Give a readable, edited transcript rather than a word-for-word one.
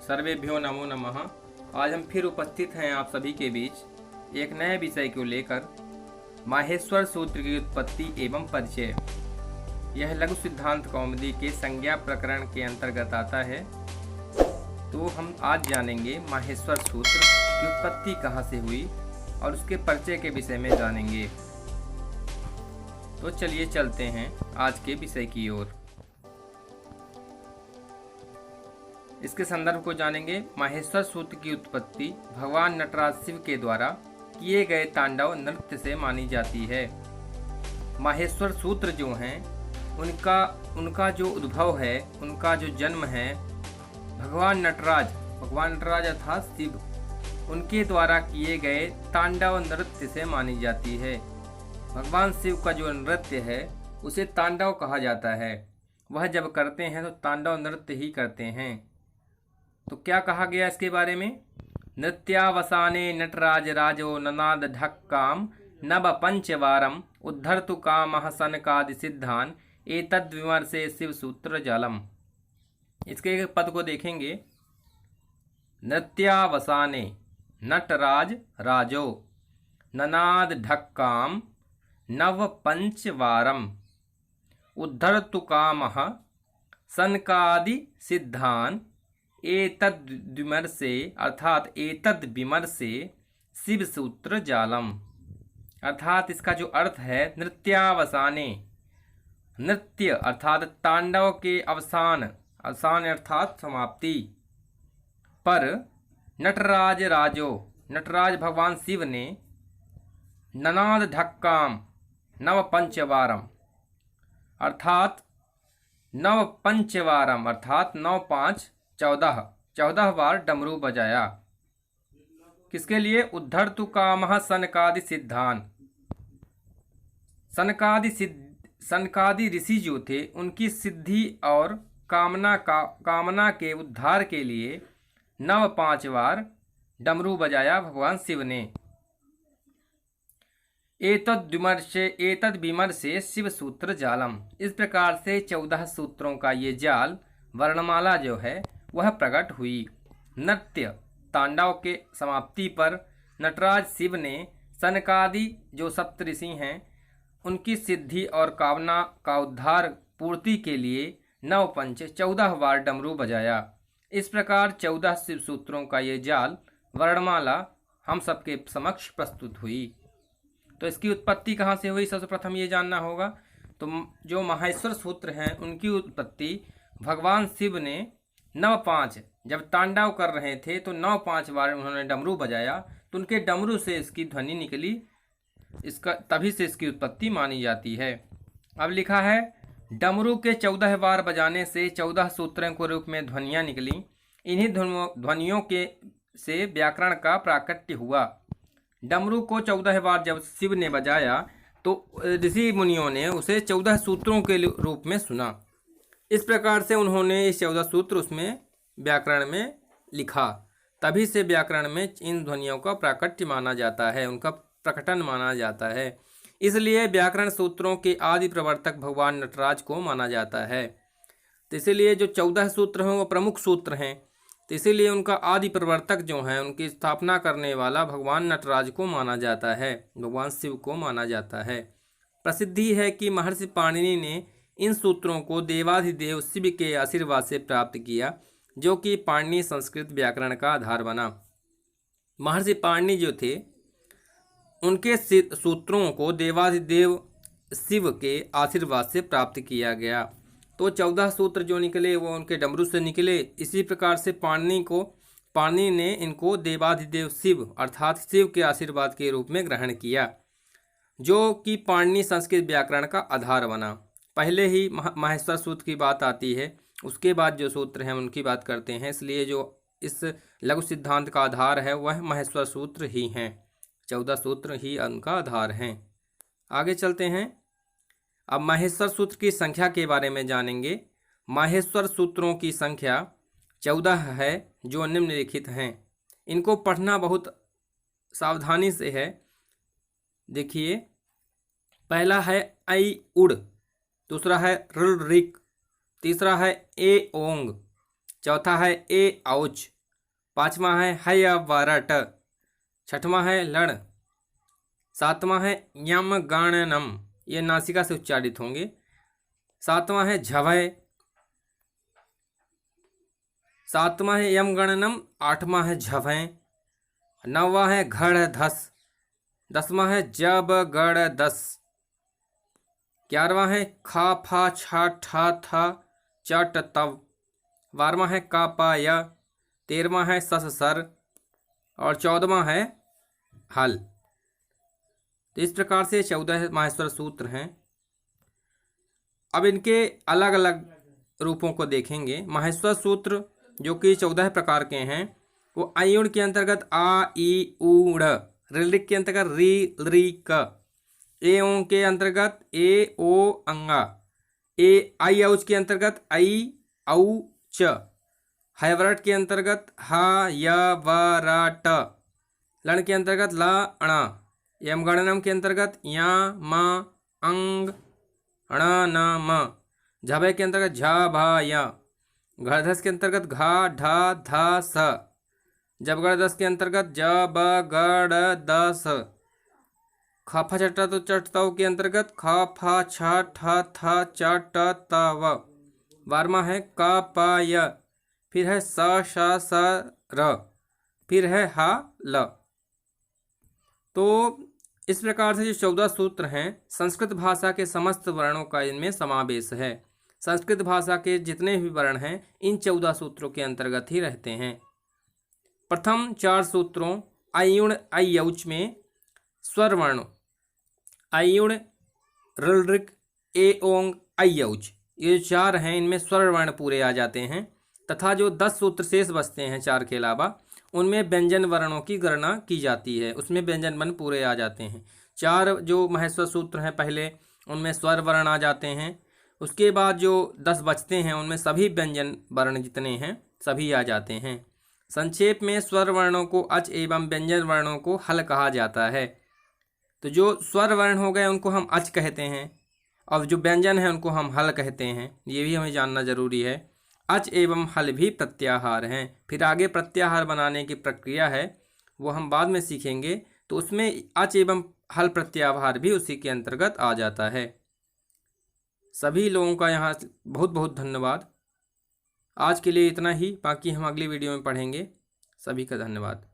सर्वेभ्यो नमो नमः। आज हम फिर उपस्थित हैं आप सभी के बीच एक नए विषय को लेकर। माहेश्वर सूत्र की उत्पत्ति एवं परिचय। यह लघु सिद्धांत कौमुदी के संज्ञा प्रकरण के अंतर्गत आता है। तो हम आज जानेंगे माहेश्वर सूत्र की उत्पत्ति कहाँ से हुई और उसके परिचय के विषय में जानेंगे। तो चलिए चलते हैं आज के विषय की ओर। इसके संदर्भ को जानेंगे। माहेश्वर सूत्र की उत्पत्ति भगवान नटराज शिव के द्वारा किए गए तांडव नृत्य से मानी जाती है। माहेश्वर सूत्र जो हैं उनका जो उद्भव है, उनका जो जन्म है भगवान नटराज अर्थात शिव, उनके द्वारा किए गए तांडव नृत्य से मानी जाती है। भगवान शिव का जो नृत्य है उसे तांडव कहा जाता है। वह जब करते हैं तो तांडव नृत्य ही करते हैं। तो क्या कहा गया इसके बारे में? नृत्यावसाने नटराज राजो ननाद ढक्काम नव पंचवारम उद्धर्तु कामः सनकादि सिद्धान एतद् विमर्शे शिव सूत्र जालम। इसके पद को देखेंगे। नृत्यावसाने नटराज राजो ननाद ढक्काम नव पंचवारम उद्धर्तु कामः सनकादि सिद्धान एतद् विमर्शे शिव सूत्र जालम। अर्थात इसका जो अर्थ है, नृत्यावसाने, नृत्य अर्थात तांडव के अवसान अर्थात समाप्ति पर नटराज भगवान शिव ने ननाद ढक्काम नव पंचवारम अर्थात 9 5 14 बार डमरू बजाया। किसके लिए? उद्धर्तु कामः सनकादि सिद्धान। सनकादि ऋषि जो थे उनकी सिद्धि और कामना के उद्धार के लिए 9 5 बार डमरू बजाया भगवान शिव ने। एतद् विमर्शे शिव सूत्र जालम। इस प्रकार से 14 सूत्रों का ये जाल, वर्णमाला जो है वह प्रकट हुई। नृत्य तांडव के समाप्ति पर नटराज शिव ने सनकादि जो सप्तऋषि हैं उनकी सिद्धि और कामना का उद्धार पूर्ति के लिए 9 पंच 14 बार डमरू बजाया। इस प्रकार 14 शिव सूत्रों का ये जाल, वर्णमाला हम सबके समक्ष प्रस्तुत हुई। तो इसकी उत्पत्ति कहाँ से हुई, सबसे प्रथम ये जानना होगा। तो जो माहेश्वर सूत्र हैं उनकी उत्पत्ति भगवान शिव ने 9 5 जब तांडव कर रहे थे तो 9 5 बार उन्होंने डमरू बजाया, तो उनके डमरू से इसकी ध्वनि निकली। तभी से इसकी उत्पत्ति मानी जाती है। अब लिखा है, डमरू के 14 बार बजाने से 14 सूत्रों के रूप में ध्वनियाँ निकली। इन्हीं ध्वनियों के से व्याकरण का प्राकट्य हुआ। डमरू को 14 बार जब शिव ने बजाया तो ऋषि मुनियों ने उसे 14 सूत्रों के रूप में सुना। इस प्रकार से उन्होंने इस 14 सूत्र उसमें व्याकरण में लिखा। तभी से व्याकरण में इन ध्वनियों का प्राकट्य माना जाता है, उनका प्रकटन माना जाता है। इसलिए व्याकरण सूत्रों के आदि प्रवर्तक भगवान नटराज को माना जाता है। तो इसीलिए जो 14 सूत्र हैं वो प्रमुख सूत्र हैं। तो इसीलिए उनका आदि प्रवर्तक जो हैं, उनकी स्थापना करने वाला भगवान नटराज को माना जाता है, भगवान शिव को माना जाता है। प्रसिद्धि है कि महर्षि पाणिनि ने इन सूत्रों को देवाधिदेव शिव के आशीर्वाद से प्राप्त किया, जो कि पाणिनि संस्कृत व्याकरण का आधार बना। महर्षि पाणिनि जो थे उनके सूत्रों को देवाधिदेव शिव के आशीर्वाद से प्राप्त किया गया। तो 14 सूत्र जो निकले वो उनके डमरू से निकले। इसी प्रकार से पाणिनि ने इनको देवाधिदेव शिव अर्थात शिव के आशीर्वाद के रूप में ग्रहण किया, जो कि पाणिनि संस्कृत व्याकरण का आधार बना। पहले ही माहेश्वर सूत्र की बात आती है, उसके बाद जो सूत्र हैं उनकी बात करते हैं। इसलिए जो इस लघु सिद्धांत का आधार है वह माहेश्वर सूत्र ही हैं। 14 सूत्र ही उनका आधार हैं। आगे चलते हैं। अब माहेश्वर सूत्र की संख्या के बारे में जानेंगे। माहेश्वर सूत्रों की संख्या 14 है, जो निम्नलिखित हैं। इनको पढ़ना बहुत सावधानी से है। देखिए, पहला है ऐ उड़, दूसरा है ऋ ऋक, तीसरा है ए ओंग, चौथा है ए औच, पांचवा है हय वरट, छठवां है लण, सातवां है यम गणनम, ये नासिका से उच्चारित होंगे, सातवां है झवय, सातवां है यम गणनम, आठवां है झवय, नौवां है घड़ धस, दसवां है जब गड़ दस, 11वां है खा फा छा ठा था चट तव, 12वां है का पा या, 13वां है सस सर और 14वां है हल। तो इस प्रकार से 14 माहेश्वर सूत्र हैं। अब इनके अलग अलग रूपों को देखेंगे। माहेश्वर सूत्र जो कि 14 प्रकार के हैं वो आयुण के अंतर्गत आ ई उ ड़, ऋलिक के अंतर्गत री री क, ए ओं के अंतर्गत ए ओ अंगा, ए आई औच के अंतर्गत आई औ च, हयवरट के अंतर्गत हा य व र ट, लण के अंतर्गत ल अण, यमगणनम के अंतर्गत या म अंग अण न म, झभय के अंतर्गत झ भ य, घड़धस के अंतर्गत घा ढ ध स, जबगढ़दस के अंतर्गत ज ब गड़ द स, खफा छठा तो चटताव के अंतर्गत ख फा छ ठ थ च ट त व, 12वां है क प य, फिर है स श स र, फिर है ह ल। तो इस प्रकार से जो 14 सूत्र हैं संस्कृत भाषा के समस्त वर्णों का इनमें समावेश है। संस्कृत भाषा के जितने भी वर्ण हैं इन 14 सूत्रों के अंतर्गत ही रहते हैं। प्रथम 4 सूत्रों अयुण ऐ औच में स्वर वर्ण अयुण ऋलिक ए ओंग ऐ औच, ये 4 हैं, इनमें स्वर वर्ण पूरे आ जाते हैं। तथा जो 10 सूत्र शेष बचते हैं 4 के अलावा उनमें व्यंजन वर्णों की गणना की जाती है, उसमें व्यंजन वर्ण पूरे आ जाते हैं। 4 जो महेश्वर सूत्र हैं पहले उनमें स्वर वर्ण आ जाते हैं, उसके बाद जो 10 बचते हैं उनमें सभी व्यंजन वर्ण जितने हैं सभी आ जाते हैं। संक्षेप में स्वर वर्णों को अच एवं व्यंजन वर्णों को हल कहा जाता है। तो जो स्वर वर्ण हो गए उनको हम अच कहते हैं और जो व्यंजन है उनको हम हल कहते हैं, ये भी हमें जानना जरूरी है। अच एवं हल भी प्रत्याहार हैं। फिर आगे प्रत्याहार बनाने की प्रक्रिया है वो हम बाद में सीखेंगे, तो उसमें अच एवं हल प्रत्याहार भी उसी के अंतर्गत आ जाता है। सभी लोगों का यहाँ बहुत बहुत धन्यवाद। आज के लिए इतना ही, बाकी हम अगली वीडियो में पढ़ेंगे। सभी का धन्यवाद।